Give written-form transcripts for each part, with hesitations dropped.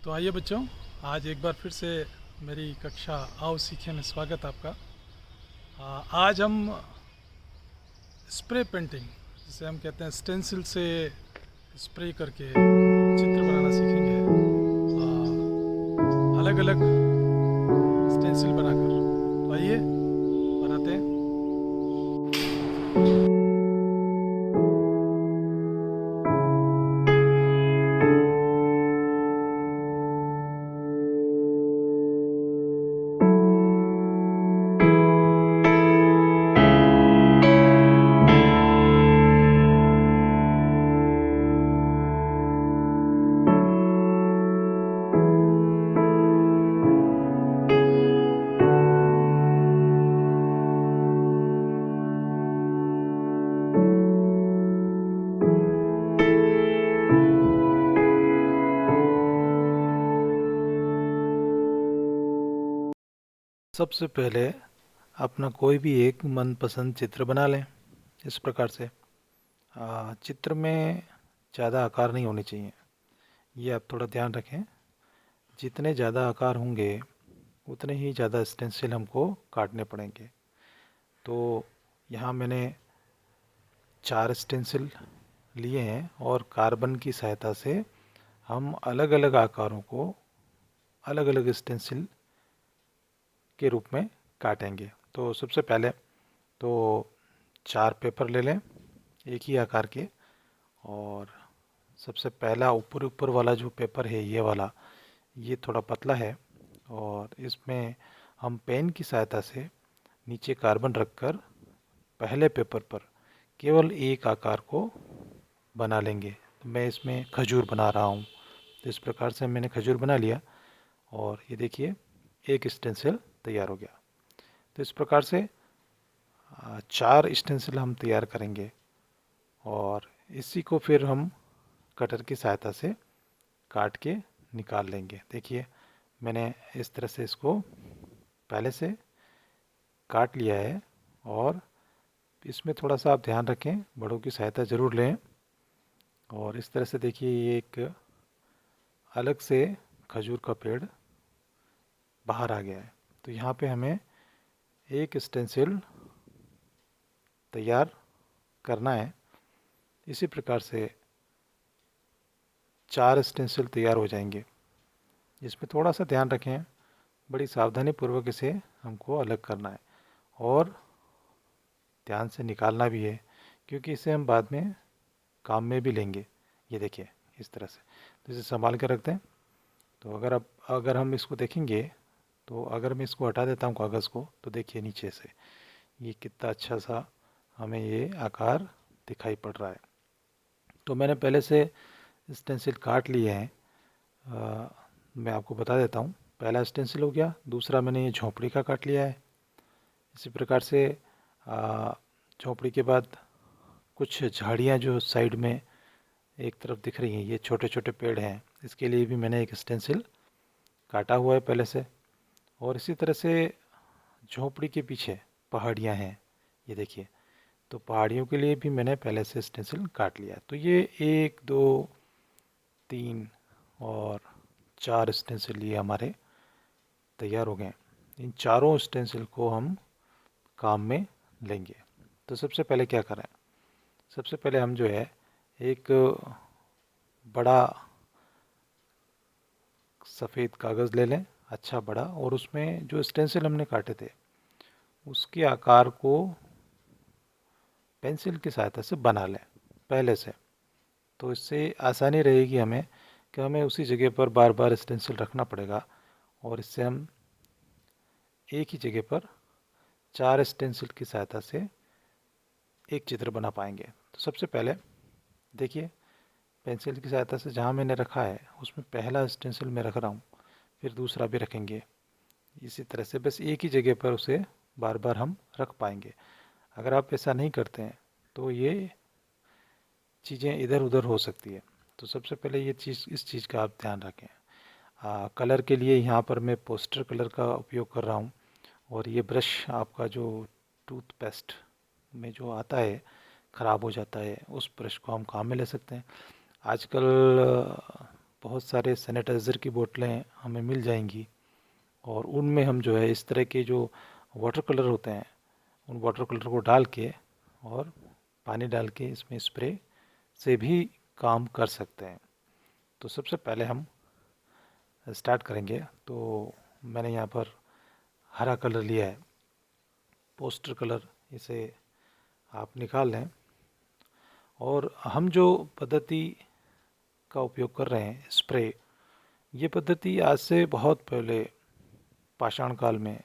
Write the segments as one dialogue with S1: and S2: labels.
S1: तो आइए बच्चों, आज एक बार फिर से मेरी कक्षा आओ सीखे में स्वागत आपका। आज हम स्प्रे पेंटिंग, जिसे हम कहते हैं स्टेंसिल से स्प्रे करके चित्र बनाना सीखेंगे, अलग अलग स्टेंसिल बनाकर। तो आइए बनाते हैं। सबसे पहले अपना कोई भी एक मनपसंद चित्र बना लें। इस प्रकार से चित्र में ज़्यादा आकार नहीं होने चाहिए, ये आप थोड़ा ध्यान रखें। जितने ज़्यादा आकार होंगे उतने ही ज़्यादा स्टेंसिल हमको काटने पड़ेंगे। तो यहाँ मैंने 4 स्टेंसिल लिए हैं और कार्बन की सहायता से हम अलग अलग आकारों को अलग अलग स्टेंसिल के रूप में काटेंगे। तो सबसे पहले तो 4 पेपर ले लें एक ही आकार के, और सबसे पहला ऊपर ऊपर वाला जो पेपर है ये वाला, ये थोड़ा पतला है, और इसमें हम पेन की सहायता से नीचे कार्बन रखकर पहले पेपर पर केवल एक आकार को बना लेंगे। तो मैं इसमें खजूर बना रहा हूँ। तो इस प्रकार से मैंने खजूर बना लिया और ये देखिए एक स्टेंसिल तैयार हो गया। तो इस प्रकार से 4 स्टेंसिल हम तैयार करेंगे और इसी को फिर हम कटर की सहायता से काट के निकाल लेंगे। देखिए मैंने इस तरह से इसको पहले से काट लिया है, और इसमें थोड़ा सा आप ध्यान रखें, बड़ों की सहायता ज़रूर लें। और इस तरह से देखिए ये एक अलग से खजूर का पेड़ बाहर आ गया है। तो यहाँ पे हमें एक स्टेंसिल तैयार करना है। इसी प्रकार से 4 स्टेंसिल तैयार हो जाएंगे। इसमें थोड़ा सा ध्यान रखें, बड़ी सावधानी पूर्वक इसे हमको अलग करना है और ध्यान से निकालना भी है, क्योंकि इसे हम बाद में काम में भी लेंगे। ये देखिए इस तरह से, तो इसे संभाल कर रखते हैं। तो अगर हम इसको देखेंगे, तो अगर मैं इसको हटा देता हूँ कागज़ को, तो देखिए नीचे से ये कितना अच्छा सा हमें ये आकार दिखाई पड़ रहा है। तो मैंने पहले से स्टेंसिल काट लिए हैं। मैं आपको बता देता हूँ। पहला स्टेंसिल हो गया, दूसरा मैंने ये झोंपड़ी का काट लिया है। इसी प्रकार से झोंपड़ी के बाद कुछ झाड़ियाँ जो साइड में एक तरफ दिख रही हैं, ये छोटे छोटे पेड़ हैं, इसके लिए भी मैंने एक स्टेंसिल काटा हुआ है पहले से। और इसी तरह से झोंपड़ी के पीछे पहाड़ियाँ हैं, ये देखिए, तो पहाड़ियों के लिए भी मैंने पहले से स्टेंसिल काट लिया है। तो ये 1 2 3 और 4 स्टेंसिल ये हमारे तैयार हो गए। इन चारों स्टेंसिल को हम काम में लेंगे। तो सबसे पहले क्या करें, सबसे पहले हम जो है एक बड़ा सफ़ेद कागज़ ले लें, अच्छा बड़ा, और उसमें जो स्टेंसिल हमने काटे थे उसके आकार को पेंसिल की सहायता से बना लें पहले से। तो इससे आसानी रहेगी हमें कि हमें उसी जगह पर बार बार स्टेंसिल रखना पड़ेगा, और इससे हम एक ही जगह पर 4 स्टेंसिल की सहायता से एक चित्र बना पाएंगे। तो सबसे पहले देखिए पेंसिल की सहायता से जहाँ मैंने रखा है उसमें पहला स्टेंसिल मैं रख रहा हूँ, फिर दूसरा भी रखेंगे। इसी तरह से बस एक ही जगह पर उसे बार बार हम रख पाएंगे। अगर आप ऐसा नहीं करते हैं तो ये चीज़ें इधर उधर हो सकती है। तो सबसे पहले ये चीज़, इस चीज़ का आप ध्यान रखें। कलर के लिए यहाँ पर मैं पोस्टर कलर का उपयोग कर रहा हूँ, और ये ब्रश आपका जो टूथपेस्ट में जो आता है ख़राब हो जाता है, उस ब्रश को हम काम में ले सकते हैं। आजकल बहुत सारे सैनिटाइज़र की बोतलें हमें मिल जाएंगी, और उनमें हम जो है इस तरह के जो वाटर कलर होते हैं उन वाटर कलर को डाल के और पानी डाल के इसमें स्प्रे से भी काम कर सकते हैं। तो सबसे पहले हम स्टार्ट करेंगे। तो मैंने यहाँ पर हरा कलर लिया है, पोस्टर कलर, इसे आप निकाल लें। और हम जो पद्धति का उपयोग कर रहे हैं स्प्रे, ये पद्धति आज से बहुत पहले पाषाण काल में,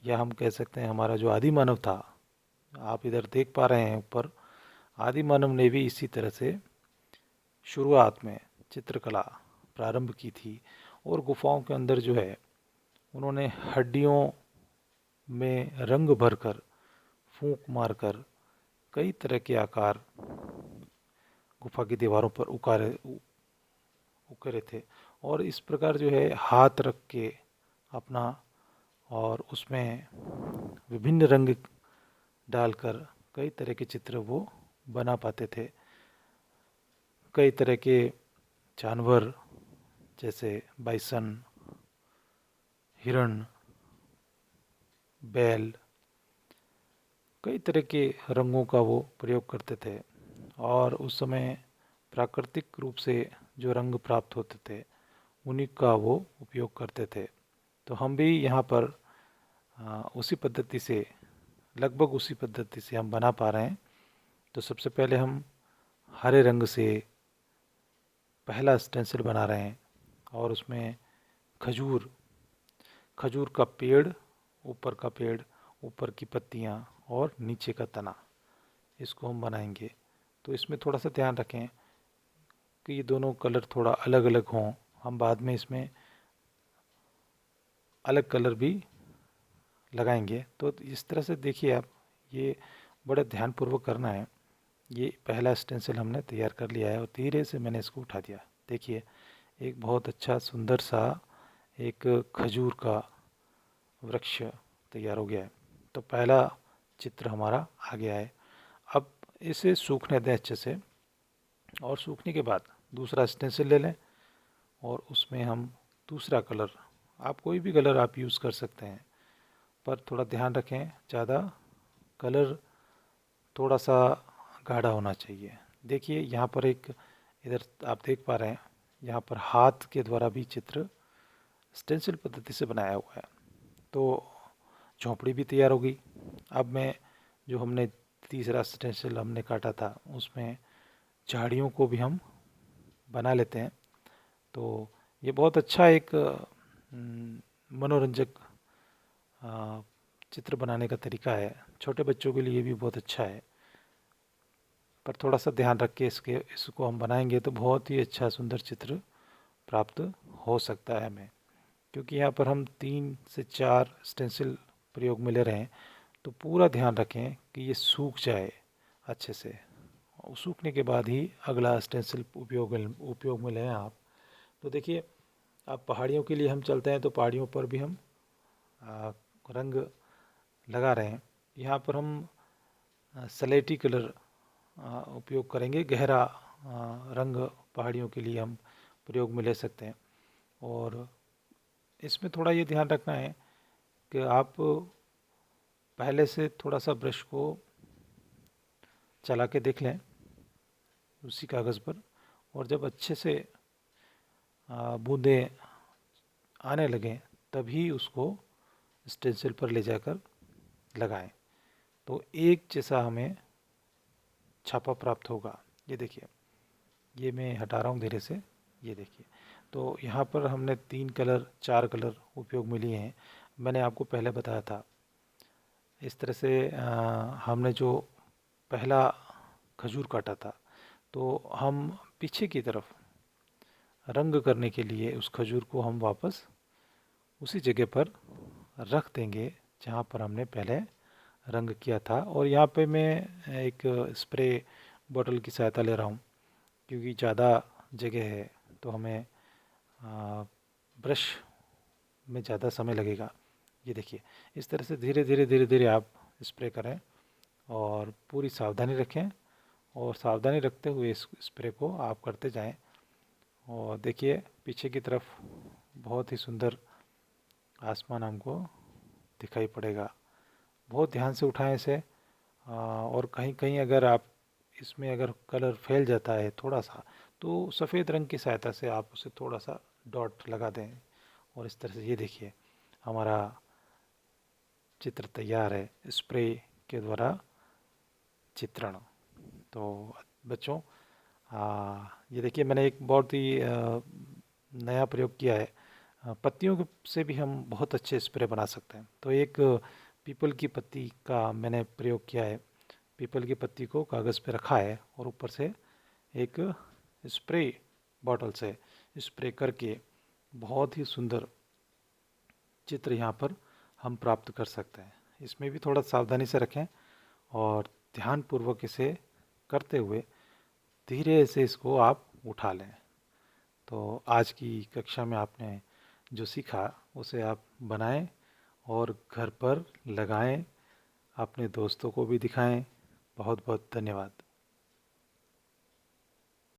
S1: या हम कह सकते हैं हमारा जो आदि मानव था, आप इधर देख पा रहे हैं ऊपर, आदि मानव ने भी इसी तरह से शुरुआत में चित्रकला प्रारंभ की थी। और गुफाओं के अंदर जो है उन्होंने हड्डियों में रंग भरकर, फूंक मारकर कई तरह के आकार गुफा की दीवारों पर उकेरे थे। और इस प्रकार जो है हाथ रख के अपना, और उसमें विभिन्न रंग डालकर कई तरह के चित्र वो बना पाते थे। कई तरह के जानवर जैसे बाइसन, हिरण, बैल, कई तरह के रंगों का वो प्रयोग करते थे। और उस समय प्राकृतिक रूप से जो रंग प्राप्त होते थे उन्हीं का वो उपयोग करते थे। तो हम भी यहाँ पर उसी पद्धति से, लगभग उसी पद्धति से हम बना पा रहे हैं। तो सबसे पहले हम हरे रंग से पहला स्टेंसिल बना रहे हैं, और उसमें खजूर, खजूर का पेड़, ऊपर का पेड़, ऊपर की पत्तियाँ और नीचे का तना, इसको हम बनाएंगे। तो इसमें थोड़ा सा ध्यान रखें कि ये दोनों कलर थोड़ा अलग अलग हों। हम बाद में इसमें अलग कलर भी लगाएंगे। तो इस तरह से देखिए आप, ये बड़े ध्यानपूर्वक करना है। ये पहला स्टेंसिल हमने तैयार कर लिया है और धीरे से मैंने इसको उठा दिया। देखिए एक बहुत अच्छा सुंदर सा एक खजूर का वृक्ष तैयार हो गया है। तो पहला चित्र हमारा आ गया है। अब इसे सूखने दें अच्छे से, और सूखने के बाद दूसरा स्टेंसिल ले लें और उसमें हम दूसरा कलर, आप कोई भी कलर आप यूज़ कर सकते हैं, पर थोड़ा ध्यान रखें ज़्यादा कलर थोड़ा सा गाढ़ा होना चाहिए। देखिए यहाँ पर एक, इधर आप देख पा रहे हैं, यहाँ पर हाथ के द्वारा भी चित्र स्टेंसिल पद्धति से बनाया हुआ है। तो झोंपड़ी भी तैयार हो गई। अब मैं, जो हमने तीसरा स्टेंसिल हमने काटा था, उसमें झाड़ियों को भी हम बना लेते हैं। तो ये बहुत अच्छा एक मनोरंजक चित्र बनाने का तरीका है। छोटे बच्चों के लिए भी बहुत अच्छा है, पर थोड़ा सा ध्यान रख के इसको हम बनाएंगे तो बहुत ही अच्छा सुंदर चित्र प्राप्त हो सकता है हमें। क्योंकि यहाँ पर हम 3 से 4 स्टेंसिल प्रयोग में ले रहे हैं, तो पूरा ध्यान रखें कि ये सूख जाए अच्छे से, और सूखने के बाद ही अगला स्टेंसिल उपयोग में लें आप। तो देखिए, अब पहाड़ियों के लिए हम चलते हैं, तो पहाड़ियों पर भी हम रंग लगा रहे हैं। यहाँ पर हम सलेटी कलर उपयोग करेंगे। गहरा रंग पहाड़ियों के लिए हम प्रयोग में ले सकते हैं। और इसमें थोड़ा ये ध्यान रखना है कि आप पहले से थोड़ा सा ब्रश को चला के देख लें उसी कागज़ पर, और जब अच्छे से बूंदें आने लगें तभी उसको स्टेंसिल पर ले जाकर लगाएं। तो एक जैसा हमें छापा प्राप्त होगा। ये देखिए, ये मैं हटा रहा हूँ धीरे से, ये देखिए। तो यहाँ पर हमने 3 कलर 4 कलर उपयोग में लिए हैं। मैंने आपको पहले बताया था इस तरह से हमने जो पहला खजूर काटा था, तो हम पीछे की तरफ रंग करने के लिए उस खजूर को हम वापस उसी जगह पर रख देंगे जहाँ पर हमने पहले रंग किया था। और यहाँ पे मैं एक स्प्रे बॉटल की सहायता ले रहा हूँ, क्योंकि ज़्यादा जगह है तो हमें ब्रश में ज़्यादा समय लगेगा। ये देखिए, इस तरह से धीरे धीरे धीरे धीरे आप स्प्रे करें और पूरी सावधानी रखें, और सावधानी रखते हुए इस स्प्रे को आप करते जाएं। और देखिए पीछे की तरफ बहुत ही सुंदर आसमान हमको दिखाई पड़ेगा। बहुत ध्यान से उठाएं इसे। और कहीं कहीं अगर आप इसमें अगर कलर फैल जाता है थोड़ा सा, तो सफ़ेद रंग की सहायता से आप उसे थोड़ा सा डॉट लगा दें। और इस तरह से ये देखिए हमारा चित्र तैयार है स्प्रे के द्वारा चित्रण। तो बच्चों, ये देखिए मैंने एक बहुत ही नया प्रयोग किया है। से भी हम बहुत अच्छे स्प्रे बना सकते हैं। तो एक पीपल की पत्ती का मैंने प्रयोग किया है। पीपल की पत्ती को कागज़ पे रखा है और ऊपर से एक स्प्रे बॉटल से स्प्रे करके बहुत ही सुंदर चित्र यहाँ पर हम प्राप्त कर सकते हैं। इसमें भी थोड़ा सावधानी से रखें और ध्यानपूर्वक इसे करते हुए धीरे से इसको आप उठा लें। तो आज की कक्षा में आपने जो सीखा उसे आप बनाएं और घर पर लगाएं, अपने दोस्तों को भी दिखाएं। बहुत बहुत धन्यवाद।